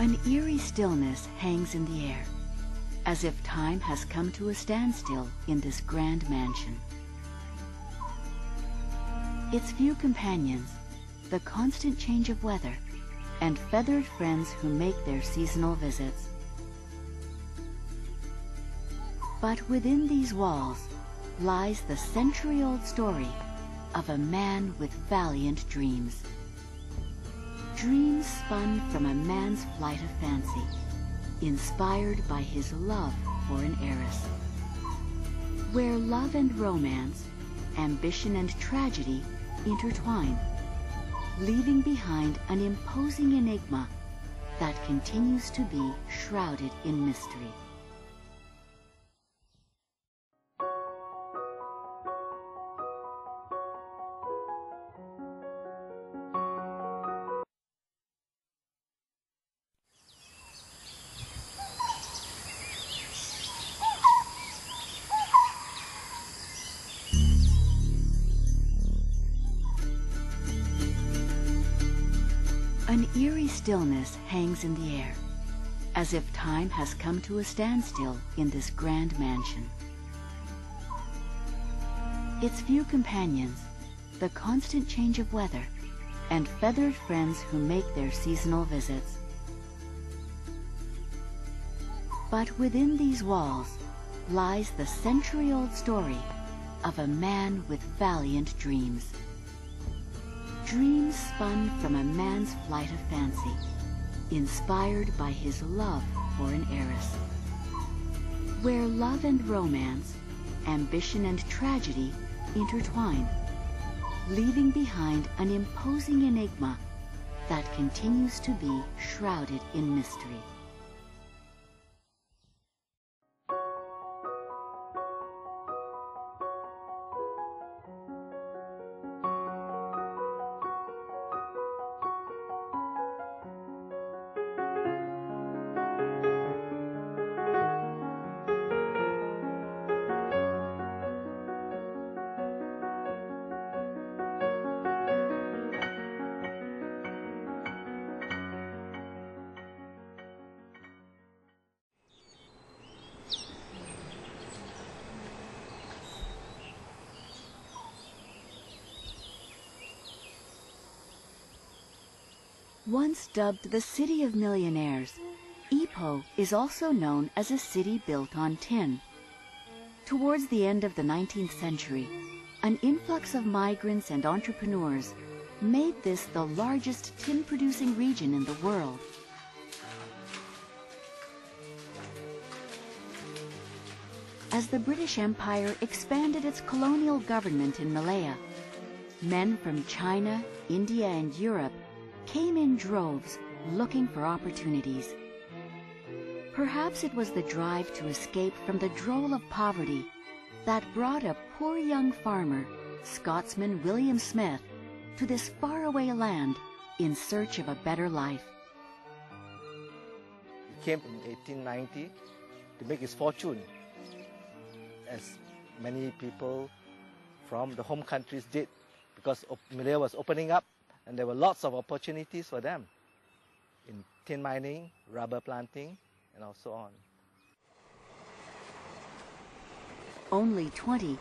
An eerie stillness hangs in the air, as if time has come to a standstill in this grand mansion. Its few companions, the constant change of weather, and feathered friends who make their seasonal visits. But within these walls lies the century-old story of a man with valiant dreams. Dreams spun from a man's flight of fancy, inspired by his love for an heiress. Where love and romance, ambition and tragedy intertwine, leaving behind an imposing enigma that continues to be shrouded in mystery. An eerie stillness hangs in the air, as if time has come to a standstill in this grand mansion. Its few companions, the constant change of weather, and feathered friends who make their seasonal visits. But within these walls lies the century-old story of a man with valiant dreams. Dreams spun from a man's flight of fancy, inspired by his love for an heiress. Where love and romance, ambition and tragedy intertwine, leaving behind an imposing enigma that continues to be shrouded in mystery. Once dubbed the City of Millionaires, Ipoh is also known as a city built on tin. Towards the end of the 19th century, an influx of migrants and entrepreneurs made this the largest tin-producing region in the world. As the British Empire expanded its colonial government in Malaya, men from China, India, and Europe came in droves looking for opportunities. Perhaps it was the drive to escape from the droll of poverty that brought a poor young farmer, Scotsman William Smith, to this faraway land in search of a better life. He came in 1890 to make his fortune, as many people from the home countries did, because Malaya was opening up and there were lots of opportunities for them in tin mining, rubber planting, and so on. Only 20,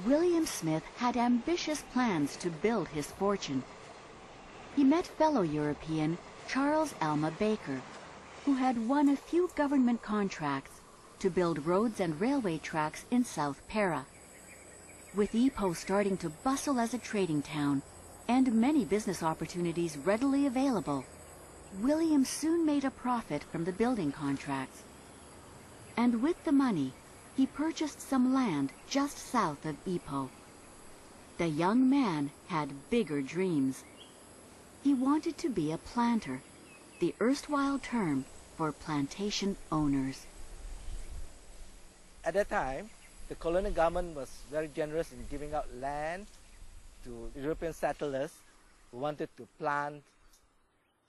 William Smith had ambitious plans to build his fortune. He met fellow European Charles Alma Baker, who had won a few government contracts to build roads and railway tracks in South Perak. With Ipoh starting to bustle as a trading town and many business opportunities readily available, William soon made a profit from the building contracts. And with the money, he purchased some land just south of Ipoh. The young man had bigger dreams. He wanted to be a planter, the erstwhile term for plantation owners. At that time, the colonial government was very generous in giving out land to European settlers who wanted to plant.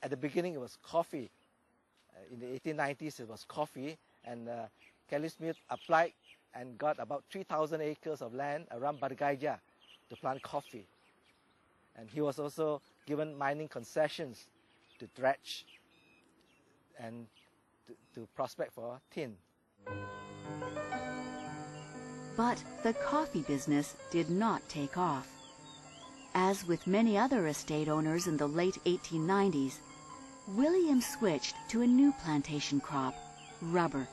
At the beginning, it was coffee. In the 1890s, it was coffee, and Kellie Smith applied and got about 3,000 acres of land around Batu Gajah to plant coffee. And he was also given mining concessions to dredge and to prospect for tin. But the coffee business did not take off. As with many other estate owners in the late 1890s, William switched to a new plantation crop, rubber.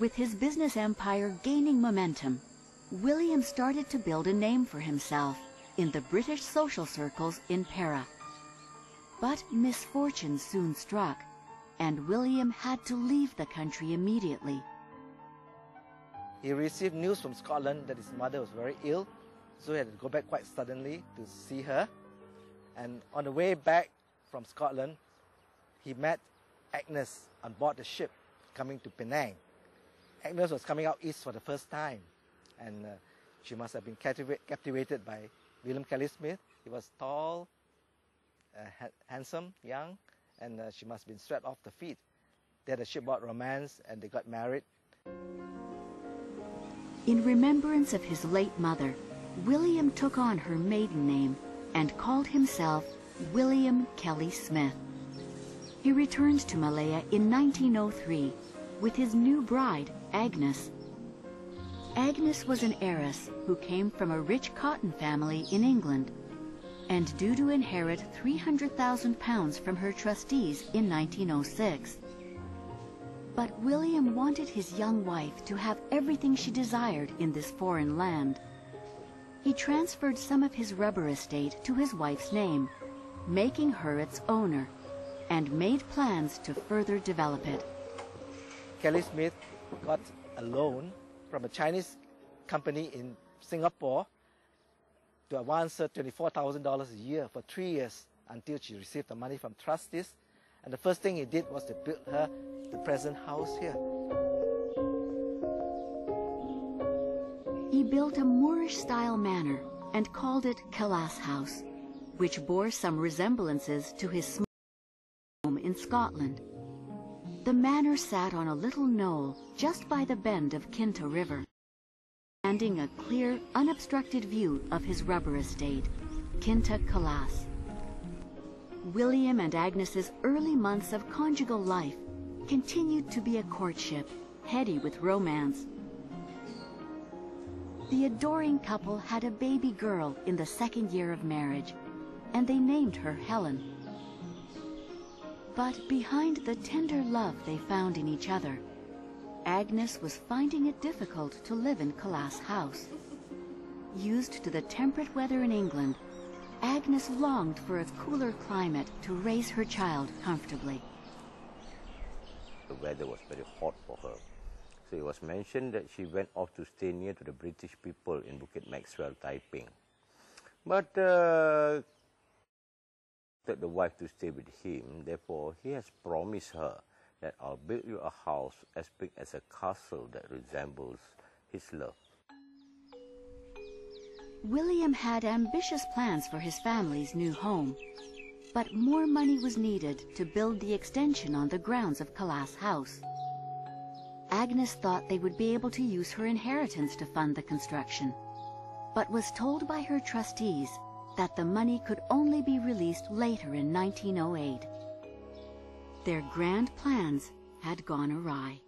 With his business empire gaining momentum, William started to build a name for himself in the British social circles in Perak. But misfortune soon struck, and William had to leave the country immediately. He received news from Scotland that his mother was very ill, so he had to go back quite suddenly to see her. And on the way back from Scotland, he met Agnes on board the ship coming to Penang. Agnes was coming out east for the first time, and she must have been captivated by William Kellie Smith. He was tall, handsome, young, and she must have been swept off the feet. They had a shipboard romance, and they got married. In remembrance of his late mother, William took on her maiden name and called himself William Kellie Smith. He returned to Malaya in 1903 with his new bride, Agnes. Agnes was an heiress who came from a rich cotton family in England and due to inherit £300,000 from her trustees in 1906. But William wanted his young wife to have everything she desired in this foreign land. He transferred some of his rubber estate to his wife's name, making her its owner, and made plans to further develop it. Kellie Smith got a loan from a Chinese company in Singapore to advance her $24,000 a year for 3 years until she received the money from trustees. And the first thing he did was to build her the present house here. He built a Moorish-style manor and called it Kellie House, which bore some resemblances to his small home in Scotland. The manor sat on a little knoll just by the bend of Kinta River, commanding a clear, unobstructed view of his rubber estate, Kinta Kellie. William and Agnes's early months of conjugal life continued to be a courtship, heady with romance. The adoring couple had a baby girl in the second year of marriage, and they named her Helen. But behind the tender love they found in each other, Agnes was finding it difficult to live in Kellie House. Used to the temperate weather in England, Agnes longed for a cooler climate to raise her child comfortably. The weather was very hot for her. So it was mentioned that she went off to stay near to the British people in Bukit Maxwell, Taiping. But that the wife to stay with him, therefore he has promised her that I'll build you a house as big as a castle that resembles his love. William had ambitious plans for his family's new home, but more money was needed to build the extension on the grounds of Kellie House. Agnes thought they would be able to use her inheritance to fund the construction, but was told by her trustees that the money could only be released later in 1908. Their grand plans had gone awry.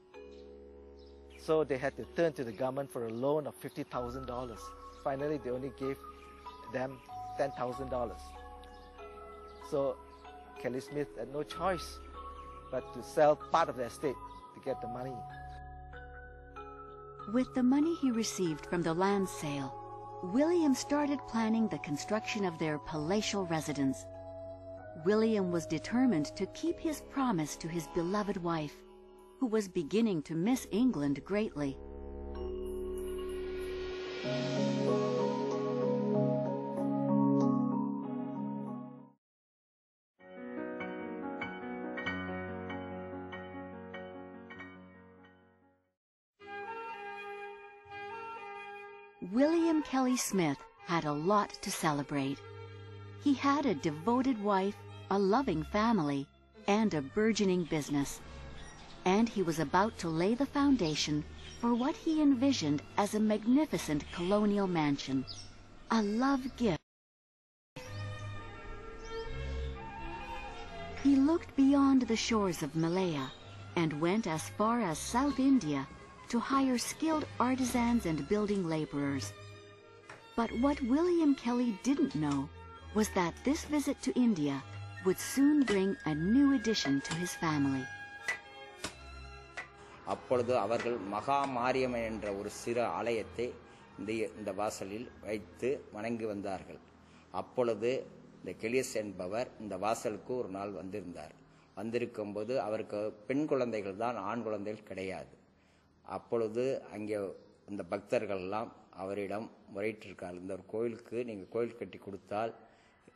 So they had to turn to the government for a loan of $50,000. Finally, they only gave them $10,000. So Kellie Smith had no choice but to sell part of the estate to get the money. With the money he received from the land sale, William started planning the construction of their palatial residence. William was determined to keep his promise to his beloved wife, who was beginning to miss England greatly. William Kellie Smith had a lot to celebrate. He had a devoted wife, a loving family, and a burgeoning business. And he was about to lay the foundation for what he envisioned as a magnificent colonial mansion, a love gift. He looked beyond the shores of Malaya and went as far as South India to hire skilled artisans and building laborers. But what William Kellie didn't know was that this visit to India would soon bring a new addition to his family. அப்பொழுது அவர்கள் மகா மாரியம்மன் என்ற ஒரு சிறு ஆலயத்தை இந்த வாசலில் வைத்து வணங்கி வந்தார்கள். அப்பொழுது இந்த கெலியஸ் என்பவர் இந்த வாசலுக்கு ஒரு நாள் வந்திருந்தார். வந்திருக்கும்போது அவருக்கு பெண் குழந்தைகள் தான், ஆண் குழந்தைகள் கிடையாது. அப்பொழுது அங்கே இந்த பக்தர்கள் எல்லாம் அவரிடம் முறையிட்டிருக்கார்கள், இந்த ஒரு கோயிலுக்கு நீங்கள் கோயில் கட்டி கொடுத்தால்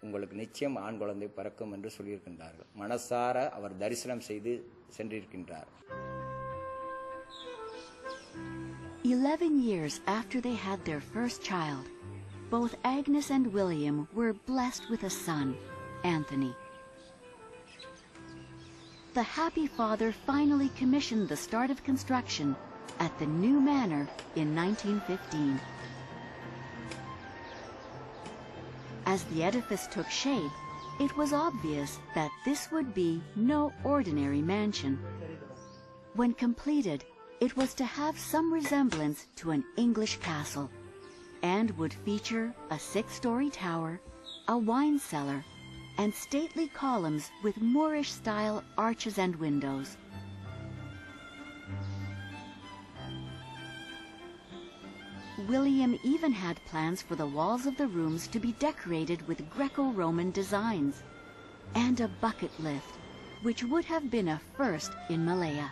உங்களுக்கு நிச்சயம் ஆண் குழந்தை பிறக்கும் என்று சொல்லியிருக்கின்றார்கள். மனசார அவர் தரிசனம் செய்து சென்றிருக்கின்றார். 11 years after they had their first child, both Agnes and William were blessed with a son, Anthony. The happy father finally commissioned the start of construction at the new manor in 1915. As the edifice took shape, it was obvious that this would be no ordinary mansion. When completed, it was to have some resemblance to an English castle and would feature a 6-story tower, a wine cellar, and stately columns with Moorish-style arches and windows. William even had plans for the walls of the rooms to be decorated with Greco-Roman designs, and a bucket lift, which would have been a first in Malaya.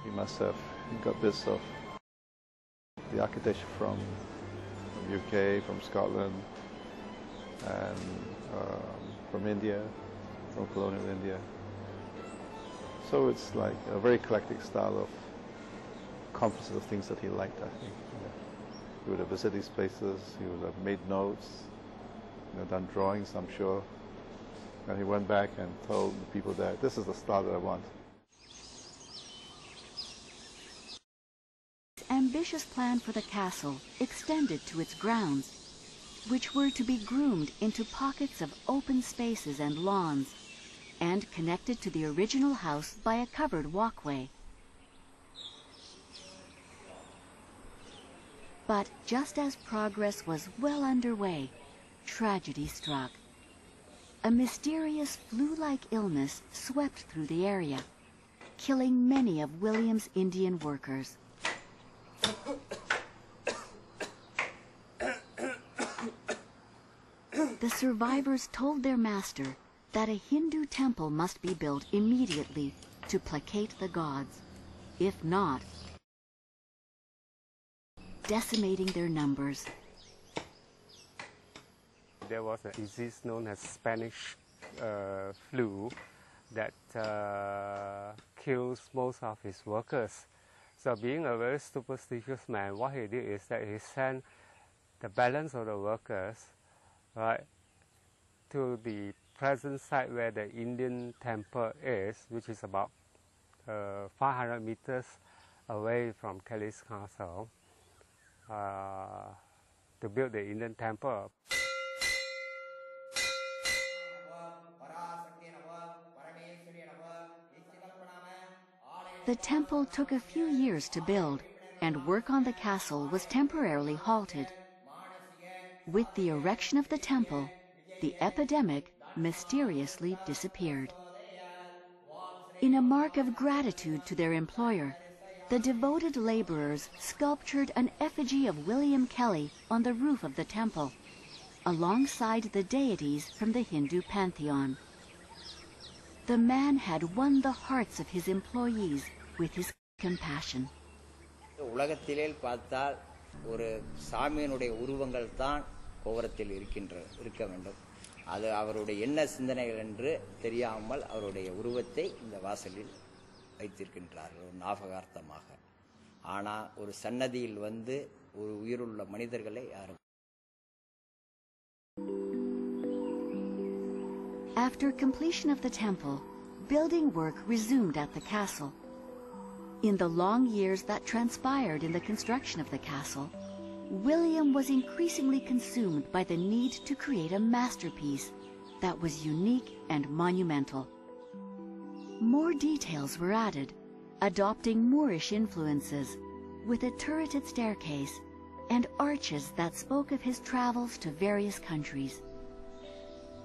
He must have got this of the architecture from UK, from Scotland, and from India, from colonial India. So it's like a very eclectic style of composite of things that he liked, I think. He would have visited these places, he would have made notes, done drawings, I'm sure. And he went back and told the people that this is the style that I want. Ambitious plan for the castle extended to its grounds, which were to be groomed into pockets of open spaces and lawns, and connected to the original house by a covered walkway. But just as progress was well underway, tragedy struck. A mysterious flu-like illness swept through the area, killing many of William's Indian workers. The survivors told their master that a Hindu temple must be built immediately to placate the gods. If not, decimating their numbers. There was a disease known as Spanish flu that kills most of his workers. So being a very superstitious man, what he did is that he sent the balance of the workers, right, to the present site where the Indian temple is, which is about 500 meters away from Kellie's castle, to build the Indian temple. The temple took a few years to build, and work on the castle was temporarily halted. With the erection of the temple, the epidemic mysteriously disappeared. In a mark of gratitude to their employer, the devoted laborers sculptured an effigy of William Kellie on the roof of the temple, alongside the deities from the Hindu pantheon. The man had won the hearts of his employees with his compassion. உலகத்திலே பார்த்தால் ஒரு சாமியினுடைய உருவங்கள் தான் கோபுரத்தில் இருக்க வேண்டும். அது அவருடைய என்ன சிந்தனைகள் என்று தெரியாமல் அவருடைய உருவத்தை இந்த வாசலில் வைத்திருக்கின்றார்கள் ஒரு ஞாபகார்த்தமாக. ஆனால் ஒரு சன்னதியில் வந்து ஒரு உயிருள்ள மனிதர்களை யாரும். After completion of the temple, building work resumed at the castle. In the long years that transpired in the construction of the castle, William was increasingly consumed by the need to create a masterpiece that was unique and monumental. More details were added, adopting Moorish influences, with a turreted staircase and arches that spoke of his travels to various countries.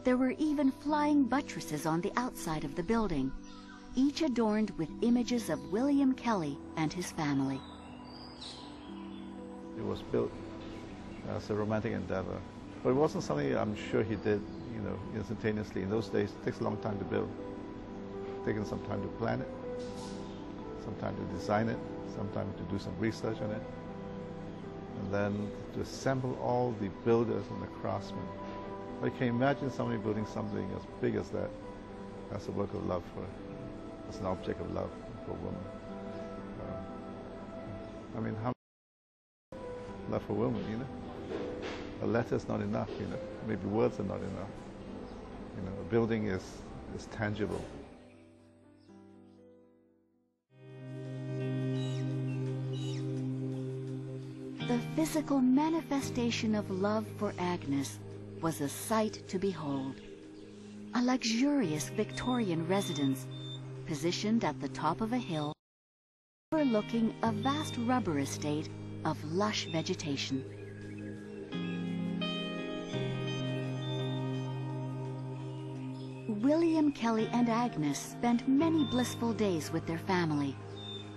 There were even flying buttresses on the outside of the building, each adorned with images of William Kellie and his family. It was built as a romantic endeavor, but it wasn't something I'm sure he did, instantaneously. In those days, it takes a long time to build. Taken some time to plan it, some time to design it, some time to do some research on it, and then to assemble all the builders and the craftsmen. I can imagine somebody building something as big as that, as a work of love as an object of love for a woman. How much love for women, A letter's not enough, Maybe words are not enough. A building is tangible. The physical manifestation of love for Agnes was a sight to behold. A luxurious Victorian residence, positioned at the top of a hill, overlooking a vast rubber estate of lush vegetation. William Kellie and Agnes spent many blissful days with their family,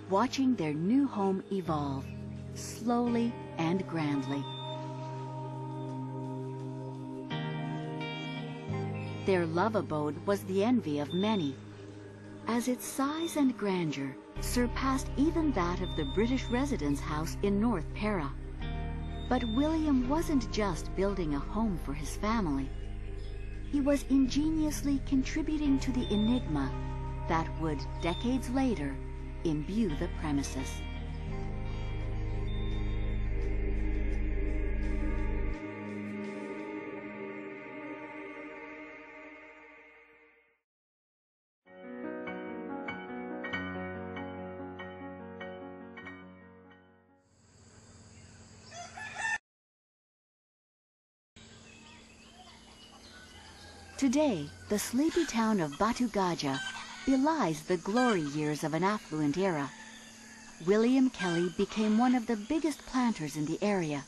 watching their new home evolve, slowly and grandly. Their love abode was the envy of many, as its size and grandeur surpassed even that of the British residence house in North Perak. But William wasn't just building a home for his family. He was ingeniously contributing to the enigma that would, decades later, imbue the premises. Today, the sleepy town of Batu Gajah belies the glory years of an affluent era. William Kellie became one of the biggest planters in the area,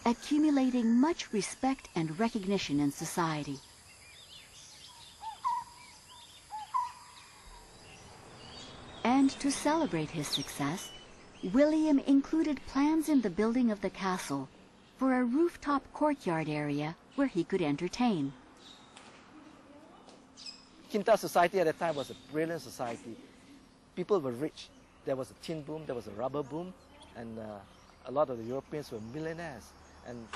accumulating much respect and recognition in society. And to celebrate his success, William included plans in the building of the castle for a rooftop courtyard area where he could entertain. Kinta society at that time was a brilliant society. People were rich. There was a tin boom, there was a rubber boom, and a lot of the Europeans were millionaires. And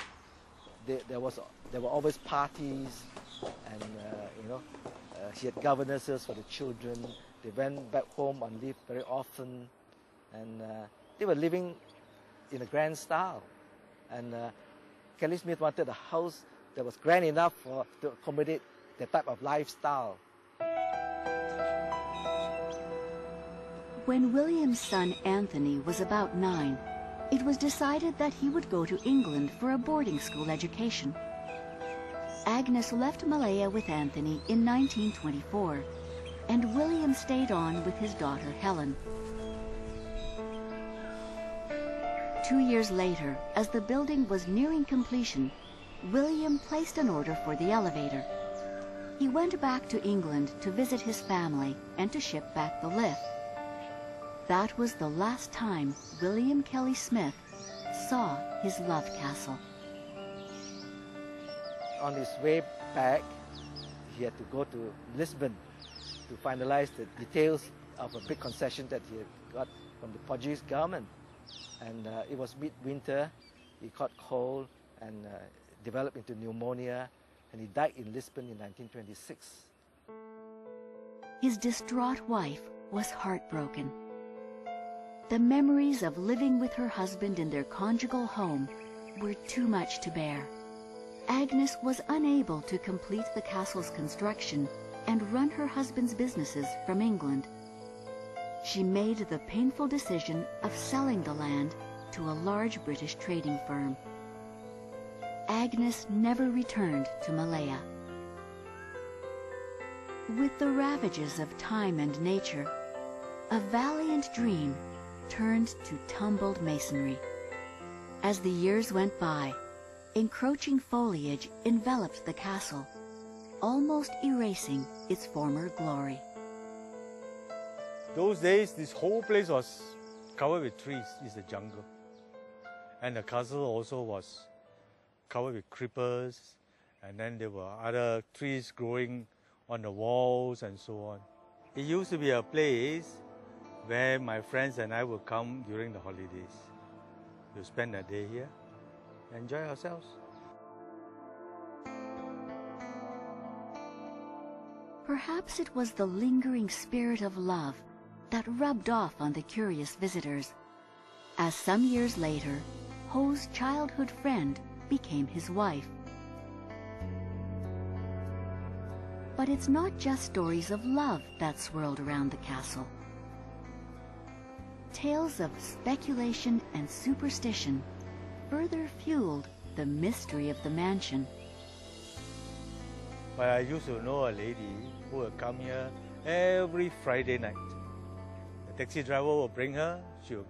there were always parties, and he had governesses for the children. They went back home on leave very often, and they were living in a grand style. And Kellie Smith wanted a house that was grand enough to accommodate that type of lifestyle. When William's son Anthony was about 9, it was decided that he would go to England for a boarding school education. Agnes left Malaya with Anthony in 1924, and William stayed on with his daughter Helen. 2 years later, as the building was nearing completion, William placed an order for the elevator. He went back to England to visit his family and to ship back the lift. That was the last time William Kellie Smith saw his love castle. On his way back, he had to go to Lisbon to finalize the details of a big concession that he had got from the Portuguese government. And it was mid-winter, he caught cold and developed into pneumonia, and he died in Lisbon in 1926. His distraught wife was heartbroken. The memories of living with her husband in their conjugal home were too much to bear. Agnes was unable to complete the castle's construction and run her husband's businesses from England. She made the painful decision of selling the land to a large British trading firm. Agnes never returned to Malaya. With the ravages of time and nature, a valiant dream turned to tumbled masonry. As the years went by, encroaching foliage enveloped the castle, almost erasing its former glory. Those days, this whole place was covered with trees. It's a jungle. And the castle also was covered with creepers, and then there were other trees growing on the walls and so on. It used to be a place where my friends and I would come during the holidays to spend a day here, enjoy ourselves. Perhaps it was the lingering spirit of love that rubbed off on the curious visitors, as some years later, Ho's childhood friend became his wife. But it's not just stories of love that swirled around the castle. Tales of speculation and superstition further fueled the mystery of the mansion. But I used to know a lady who would come here every Friday night. The taxi driver will bring her. She would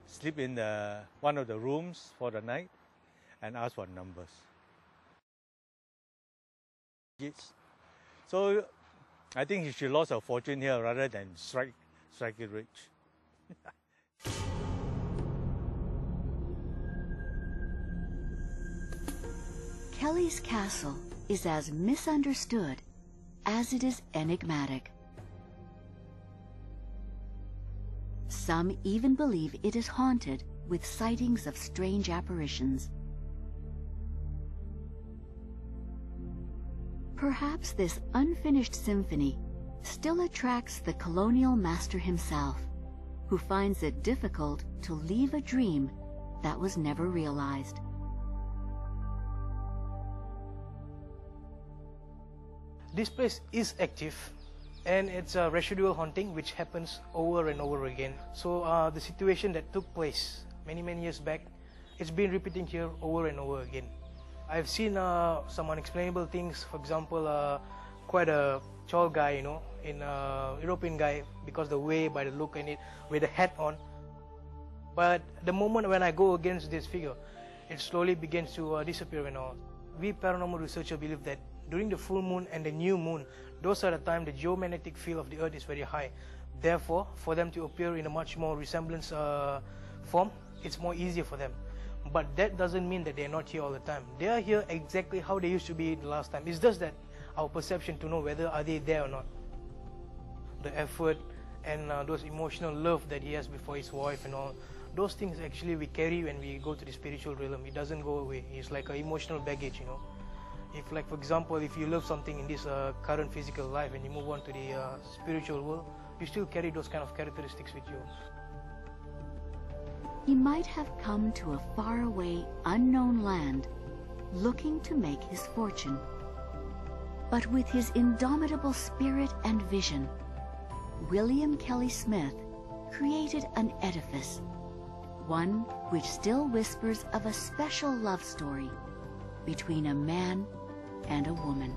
sleep in one of the rooms for the night and ask for numbers. So I think she lost her fortune here rather than strike it rich. Kellie's castle is as misunderstood as it is enigmatic. Some even believe it is haunted with sightings of strange apparitions. Perhaps this unfinished symphony still attracts the colonial master himself, who finds it difficult to leave a dream that was never realized. This place is active, and it's a residual haunting which happens over and over again. So the situation that took place many years back, it's been repeating here over and over again. I've seen some unexplainable things. For example, quite a tall guy, in European guy, because the way, by the look in it, with a hat on. But the moment when I go against this figure, it slowly begins to disappear and all. We paranormal researchers believe that during the full moon and the new moon, those are the time the geomagnetic field of the earth is very high. Therefore, for them to appear in a much more resemblance form, it's more easier for them. But that doesn't mean that they're not here all the time. They are here exactly how they used to be the last time. It's just that our perception to know whether are they there or not. The effort and those emotional love that he has before his wife and all, those things actually we carry when we go to the spiritual realm. It doesn't go away. It's like an emotional baggage, If, like, for example, if you love something in this current physical life and you move on to the spiritual world, you still carry those kind of characteristics with you. He might have come to a faraway, unknown land, looking to make his fortune. But with his indomitable spirit and vision, William Kellie Smith created an edifice, one which still whispers of a special love story between a man and a woman.